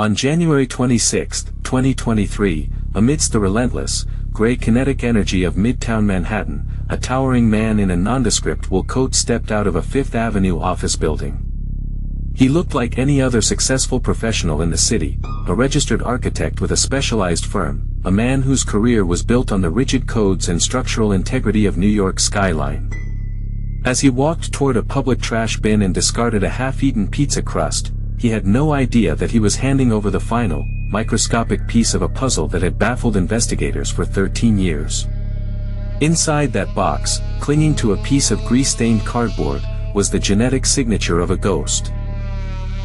On January 26, 2023, amidst the relentless, gray kinetic energy of Midtown Manhattan, a towering man in a nondescript wool coat stepped out of a Fifth Avenue office building. He looked like any other successful professional in the city, a registered architect with a specialized firm, a man whose career was built on the rigid codes and structural integrity of New York's skyline. As he walked toward a public trash bin and discarded a half-eaten pizza crust, he had no idea that he was handing over the final, microscopic piece of a puzzle that had baffled investigators for 13 years. Inside that box, clinging to a piece of grease-stained cardboard, was the genetic signature of a ghost.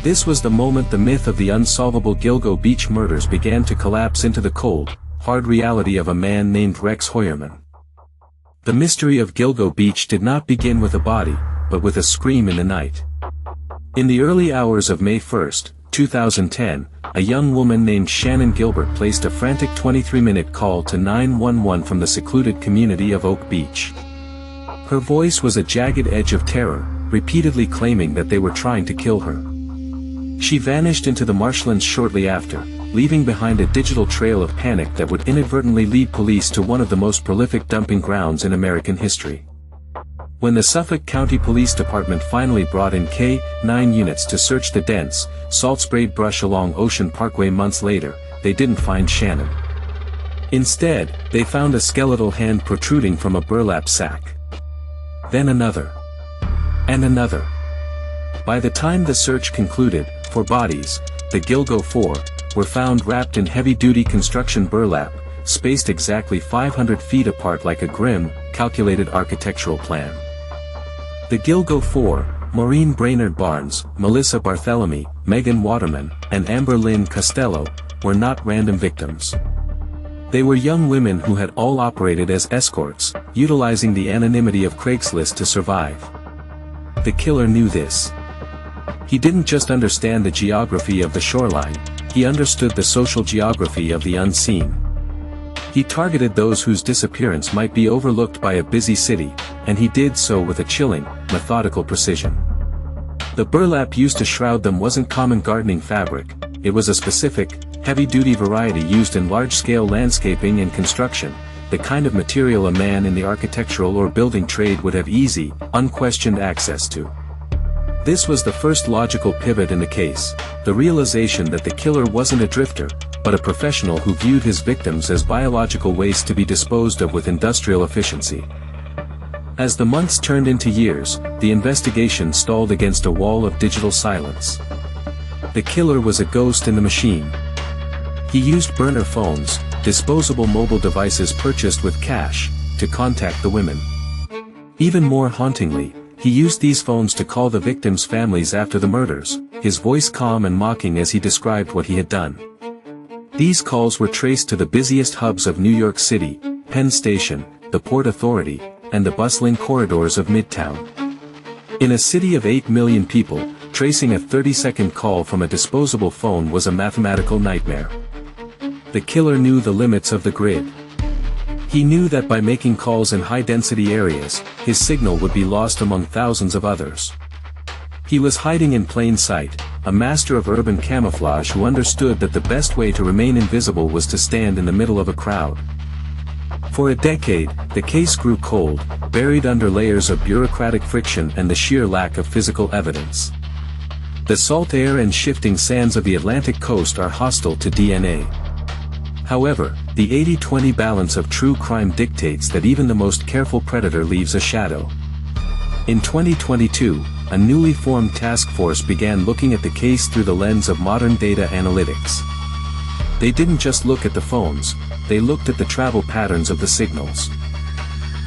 This was the moment the myth of the unsolvable Gilgo beach murders began to collapse into the cold, hard reality of a man named Rex Heuermann. The mystery of Gilgo Beach did not begin with a body, but with a scream in the night. In the early hours of May 1, 2010, a young woman named Shannan Gilbert placed a frantic 23-minute call to 911 from the secluded community of Oak Beach. Her voice was a jagged edge of terror, repeatedly claiming that they were trying to kill her. She vanished into the marshlands shortly after, leaving behind a digital trail of panic that would inadvertently lead police to one of the most prolific dumping grounds in American history. When the Suffolk County Police Department finally brought in K-9 units to search the dense, salt-sprayed brush along Ocean Parkway months later, they didn't find Shannan. Instead, they found a skeletal hand protruding from a burlap sack. Then another. And another. By the time the search concluded, 4 bodies, the Gilgo 4, were found wrapped in heavy-duty construction burlap, spaced exactly 500 feet apart like a grim, calculated architectural plan. The Gilgo 4, Maureen Brainerd Barnes, Melissa Barthélemy, Megan Waterman, and Amber Lynn Costello, were not random victims. They were young women who had all operated as escorts, utilizing the anonymity of Craigslist to survive. The killer knew this. He didn't just understand the geography of the shoreline, he understood the social geography of the unseen. He targeted those whose disappearance might be overlooked by a busy city, and he did so with a chilling, methodical precision. The burlap used to shroud them wasn't common gardening fabric, it was a specific, heavy-duty variety used in large-scale landscaping and construction, the kind of material a man in the architectural or building trade would have easy, unquestioned access to. This was the first logical pivot in the case, the realization that the killer wasn't a drifter, but a professional who viewed his victims as biological waste to be disposed of with industrial efficiency. As the months turned into years, the investigation stalled against a wall of digital silence. The killer was a ghost in the machine. He used burner phones, disposable mobile devices purchased with cash, to contact the women. Even more hauntingly, he used these phones to call the victims' families after the murders, his voice calm and mocking as he described what he had done. These calls were traced to the busiest hubs of New York City, Penn Station, the Port Authority, and the bustling corridors of Midtown. In a city of 8 million people, tracing a 30-second call from a disposable phone was a mathematical nightmare. The killer knew the limits of the grid. He knew that by making calls in high-density areas, his signal would be lost among thousands of others. He was hiding in plain sight, a master of urban camouflage who understood that the best way to remain invisible was to stand in the middle of a crowd. For a decade, the case grew cold, buried under layers of bureaucratic friction and the sheer lack of physical evidence. The salt air and shifting sands of the Atlantic coast are hostile to DNA. However, the 80-20 balance of true crime dictates that even the most careful predator leaves a shadow. In 2022, a newly formed task force began looking at the case through the lens of modern data analytics. They didn't just look at the phones, they looked at the travel patterns of the signals.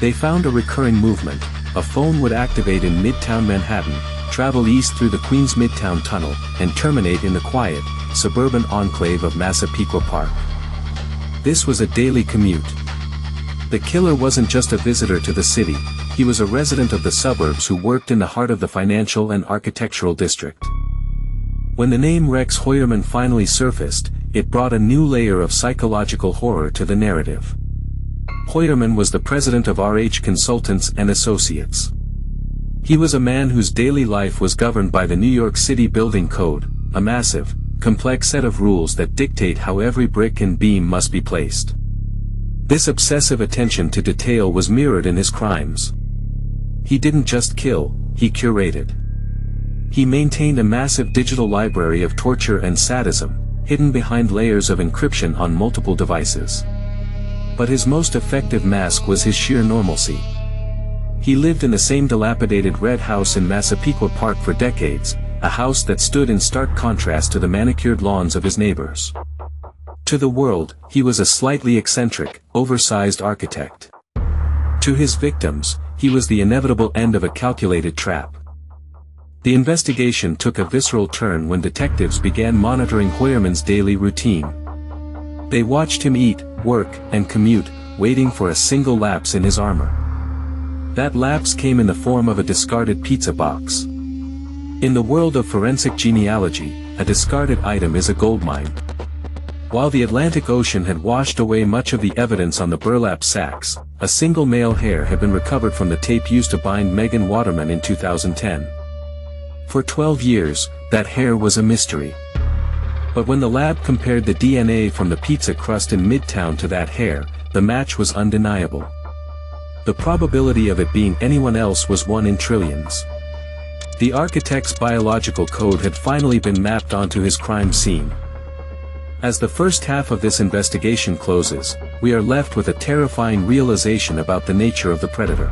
They found a recurring movement. A phone would activate in Midtown Manhattan, travel east through the Queens Midtown Tunnel, and terminate in the quiet, suburban enclave of Massapequa Park. This was a daily commute. The killer wasn't just a visitor to the city, he was a resident of the suburbs who worked in the heart of the financial and architectural district. When the name Rex Heuermann finally surfaced, it brought a new layer of psychological horror to the narrative. Heuermann was the president of RH Consultants and Associates. He was a man whose daily life was governed by the New York City Building Code, a massive, complex set of rules that dictate how every brick and beam must be placed. This obsessive attention to detail was mirrored in his crimes. He didn't just kill, he curated. He maintained a massive digital library of torture and sadism, hidden behind layers of encryption on multiple devices. But his most effective mask was his sheer normalcy. He lived in the same dilapidated red house in Massapequa Park for decades, a house that stood in stark contrast to the manicured lawns of his neighbors. To the world, he was a slightly eccentric, oversized architect. To his victims, he was the inevitable end of a calculated trap. The investigation took a visceral turn when detectives began monitoring Heuermann's daily routine. They watched him eat, work, and commute, waiting for a single lapse in his armor. That lapse came in the form of a discarded pizza box. In the world of forensic genealogy, a discarded item is a goldmine. While the Atlantic Ocean had washed away much of the evidence on the burlap sacks, a single male hair had been recovered from the tape used to bind Megan Waterman in 2010. For 12 years, that hair was a mystery. But when the lab compared the DNA from the pizza crust in Midtown to that hair, the match was undeniable. The probability of it being anyone else was 1 in trillions. The architect's biological code had finally been mapped onto his crime scene. As the first half of this investigation closes, we are left with a terrifying realization about the nature of the predator.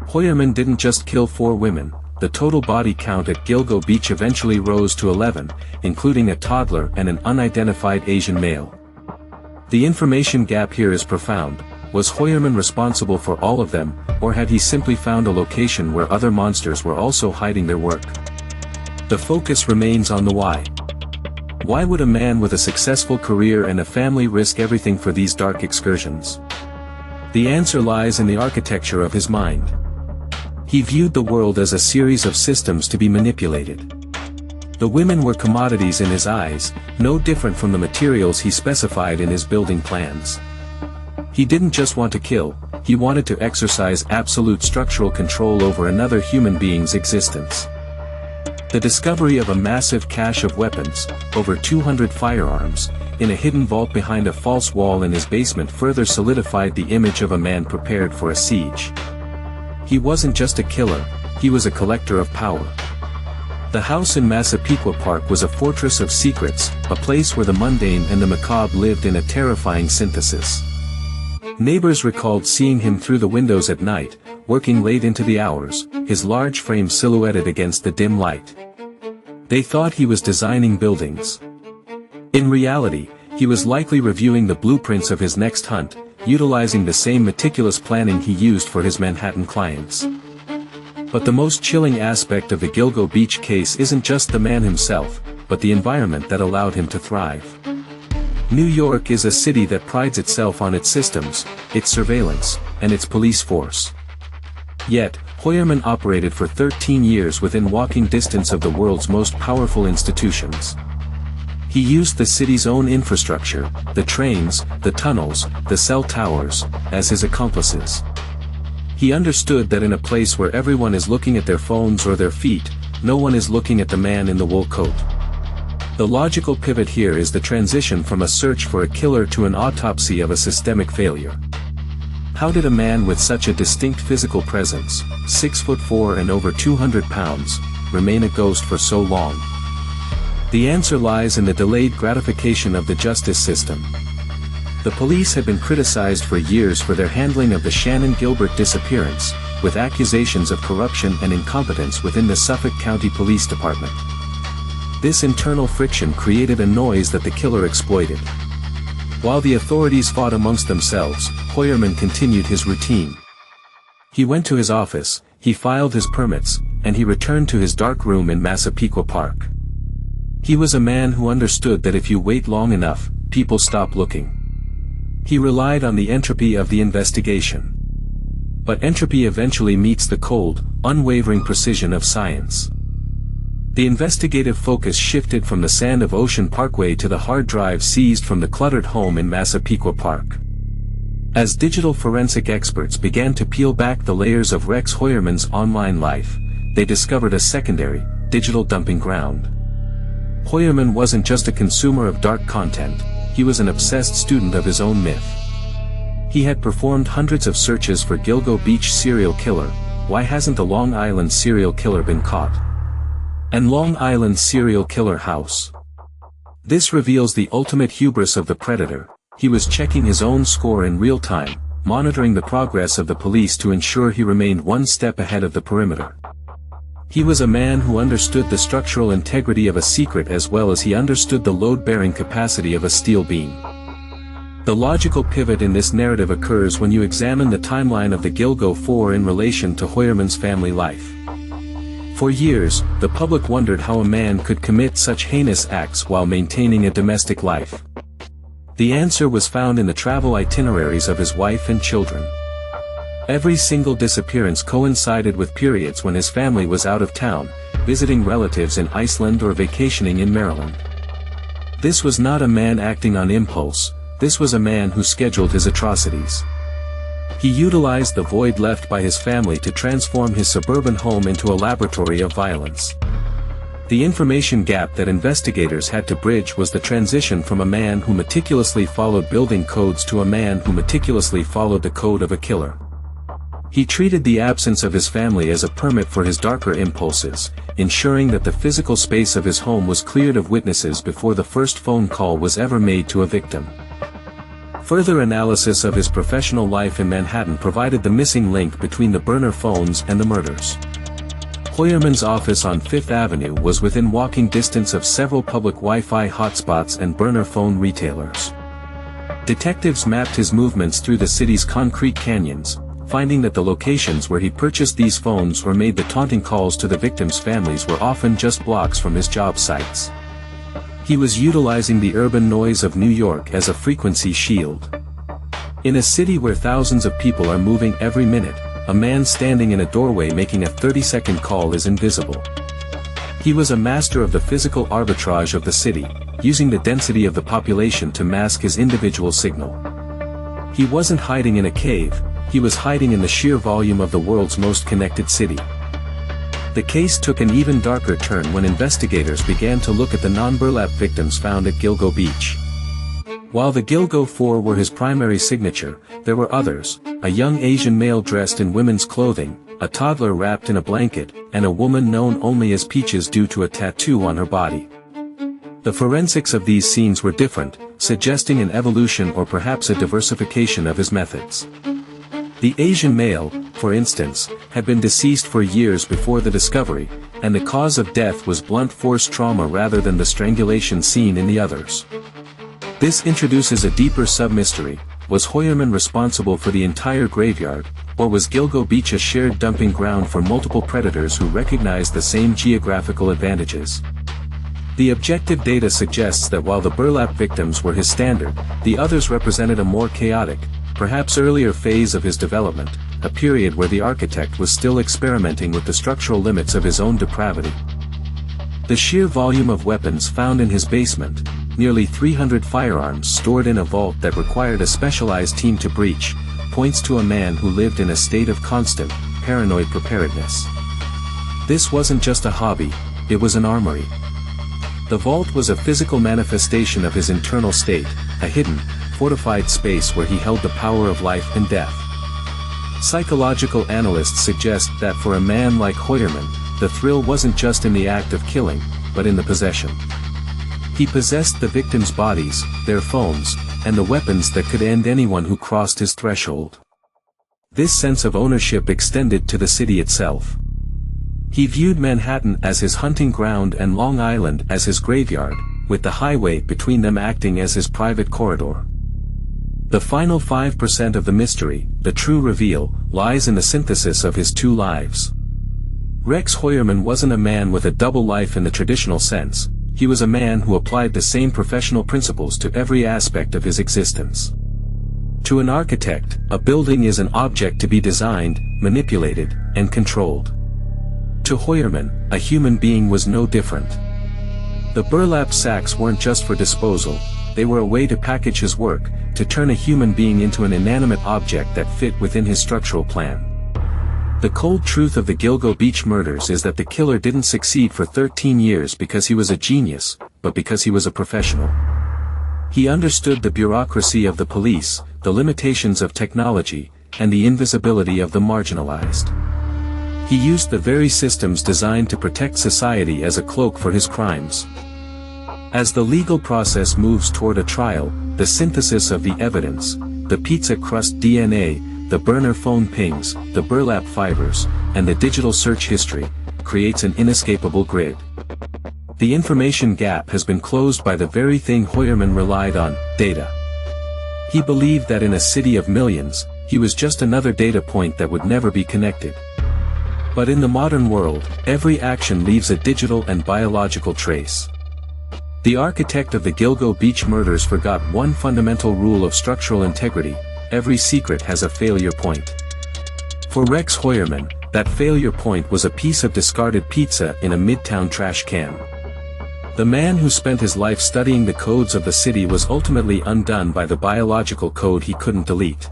Heuermann didn't just kill 4 women, the total body count at Gilgo Beach eventually rose to 11, including a toddler and an unidentified Asian male. The information gap here is profound. Was Heuermann responsible for all of them, or had he simply found a location where other monsters were also hiding their work? The focus remains on the why. Why would a man with a successful career and a family risk everything for these dark excursions? The answer lies in the architecture of his mind. He viewed the world as a series of systems to be manipulated. The women were commodities in his eyes, no different from the materials he specified in his building plans. He didn't just want to kill, he wanted to exercise absolute structural control over another human being's existence. The discovery of a massive cache of weapons, over 200 firearms, in a hidden vault behind a false wall in his basement further solidified the image of a man prepared for a siege. He wasn't just a killer, he was a collector of power. The house in Massapequa Park was a fortress of secrets, a place where the mundane and the macabre lived in a terrifying synthesis. Neighbors recalled seeing him through the windows at night, working late into the hours, his large frame silhouetted against the dim light. They thought he was designing buildings. In reality, he was likely reviewing the blueprints of his next hunt, utilizing the same meticulous planning he used for his Manhattan clients. But the most chilling aspect of the Gilgo Beach case isn't just the man himself, but the environment that allowed him to thrive. New York is a city that prides itself on its systems, its surveillance, and its police force. Yet, Heuermann operated for 13 years within walking distance of the world's most powerful institutions. He used the city's own infrastructure, the trains, the tunnels, the cell towers, as his accomplices. He understood that in a place where everyone is looking at their phones or their feet, no one is looking at the man in the wool coat. The logical pivot here is the transition from a search for a killer to an autopsy of a systemic failure. How did a man with such a distinct physical presence, 6'4" and over 200 pounds, remain a ghost for so long? The answer lies in the delayed gratification of the justice system. The police had been criticized for years for their handling of the Shannan Gilbert disappearance, with accusations of corruption and incompetence within the Suffolk County Police Department. This internal friction created a noise that the killer exploited. While the authorities fought amongst themselves, Heuermann continued his routine. He went to his office, he filed his permits, and he returned to his dark room in Massapequa Park. He was a man who understood that if you wait long enough, people stop looking. He relied on the entropy of the investigation. But entropy eventually meets the cold, unwavering precision of science. The investigative focus shifted from the sand of Ocean Parkway to the hard drive seized from the cluttered home in Massapequa Park. As digital forensic experts began to peel back the layers of Rex Heuermann's online life, they discovered a secondary, digital dumping ground. Heuermann wasn't just a consumer of dark content, he was an obsessed student of his own myth. He had performed hundreds of searches for Gilgo Beach serial killer. Why hasn't the Long Island serial killer been caught? And Long Island serial killer house. This reveals the ultimate hubris of the predator. He was checking his own score in real time, monitoring the progress of the police to ensure he remained one step ahead of the perimeter. He was a man who understood the structural integrity of a secret as well as he understood the load-bearing capacity of a steel beam. The logical pivot in this narrative occurs when you examine the timeline of the Gilgo 4 in relation to Heuermann's family life. For years, the public wondered how a man could commit such heinous acts while maintaining a domestic life. The answer was found in the travel itineraries of his wife and children. Every single disappearance coincided with periods when his family was out of town, visiting relatives in Iceland or vacationing in Maryland. This was not a man acting on impulse, this was a man who scheduled his atrocities. He utilized the void left by his family to transform his suburban home into a laboratory of violence. The information gap that investigators had to bridge was the transition from a man who meticulously followed building codes to a man who meticulously followed the code of a killer. He treated the absence of his family as a permit for his darker impulses, ensuring that the physical space of his home was cleared of witnesses before the first phone call was ever made to a victim. Further analysis of his professional life in Manhattan provided the missing link between the burner phones and the murders. Heuermann's office on Fifth Avenue was within walking distance of several public Wi-Fi hotspots and burner phone retailers. Detectives mapped his movements through the city's concrete canyons, finding that the locations where he purchased these phones or made the taunting calls to the victims' families were often just blocks from his job sites. He was utilizing the urban noise of New York as a frequency shield. In a city where thousands of people are moving every minute, a man standing in a doorway making a 30-second call is invisible. He was a master of the physical arbitrage of the city, using the density of the population to mask his individual signal. He wasn't hiding in a cave, he was hiding in the sheer volume of the world's most connected city. The case took an even darker turn when investigators began to look at the non-burlap victims found at Gilgo Beach. While the Gilgo 4 were his primary signature, there were others: a young Asian male dressed in women's clothing, a toddler wrapped in a blanket, and a woman known only as Peaches due to a tattoo on her body. The forensics of these scenes were different, suggesting an evolution or perhaps a diversification of his methods. The Asian male, for instance, had been deceased for years before the discovery, and the cause of death was blunt force trauma rather than the strangulation seen in the others. This introduces a deeper sub-mystery: was Heuermann responsible for the entire graveyard, or was Gilgo Beach a shared dumping ground for multiple predators who recognized the same geographical advantages? The objective data suggests that while the burlap victims were his standard, the others represented a more chaotic, perhaps earlier phase of his development, a period where the architect was still experimenting with the structural limits of his own depravity. The sheer volume of weapons found in his basement, nearly 300 firearms stored in a vault that required a specialized team to breach, points to a man who lived in a state of constant, paranoid preparedness. This wasn't just a hobby, it was an armory. The vault was a physical manifestation of his internal state, a hidden, fortified space where he held the power of life and death. Psychological analysts suggest that for a man like Heuermann, the thrill wasn't just in the act of killing, but in the possession. He possessed the victims' bodies, their phones, and the weapons that could end anyone who crossed his threshold. This sense of ownership extended to the city itself. He viewed Manhattan as his hunting ground and Long Island as his graveyard, with the highway between them acting as his private corridor. The final 5% of the mystery, the true reveal, lies in the synthesis of his two lives. Rex Heuermann wasn't a man with a double life in the traditional sense. He was a man who applied the same professional principles to every aspect of his existence. To an architect, a building is an object to be designed, manipulated, and controlled. To Heuermann, a human being was no different. The burlap sacks weren't just for disposal, they were a way to package his work, to turn a human being into an inanimate object that fit within his structural plan. The cold truth of the Gilgo Beach murders is that the killer didn't succeed for 13 years because he was a genius, but because he was a professional. He understood the bureaucracy of the police, the limitations of technology, and the invisibility of the marginalized. He used the very systems designed to protect society as a cloak for his crimes. As the legal process moves toward a trial, the synthesis of the evidence, the pizza crust DNA, the burner phone pings, the burlap fibers, and the digital search history, creates an inescapable grid. The information gap has been closed by the very thing Heuermann relied on: data. He believed that in a city of millions, he was just another data point that would never be connected. But in the modern world, every action leaves a digital and biological trace. The architect of the Gilgo Beach murders forgot one fundamental rule of structural integrity: every secret has a failure point. For Rex Heuermann, that failure point was a piece of discarded pizza in a Midtown trash can. The man who spent his life studying the codes of the city was ultimately undone by the biological code he couldn't delete.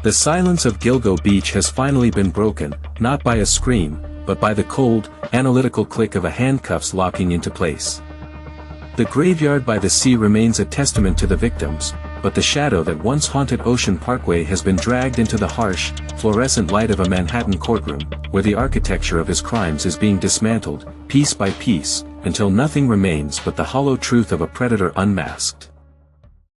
The silence of Gilgo Beach has finally been broken, not by a scream, but by the cold, analytical click of a handcuffs locking into place. The graveyard by the sea remains a testament to the victims, but the shadow that once haunted Ocean Parkway has been dragged into the harsh, fluorescent light of a Manhattan courtroom, where the architecture of his crimes is being dismantled, piece by piece, until nothing remains but the hollow truth of a predator unmasked.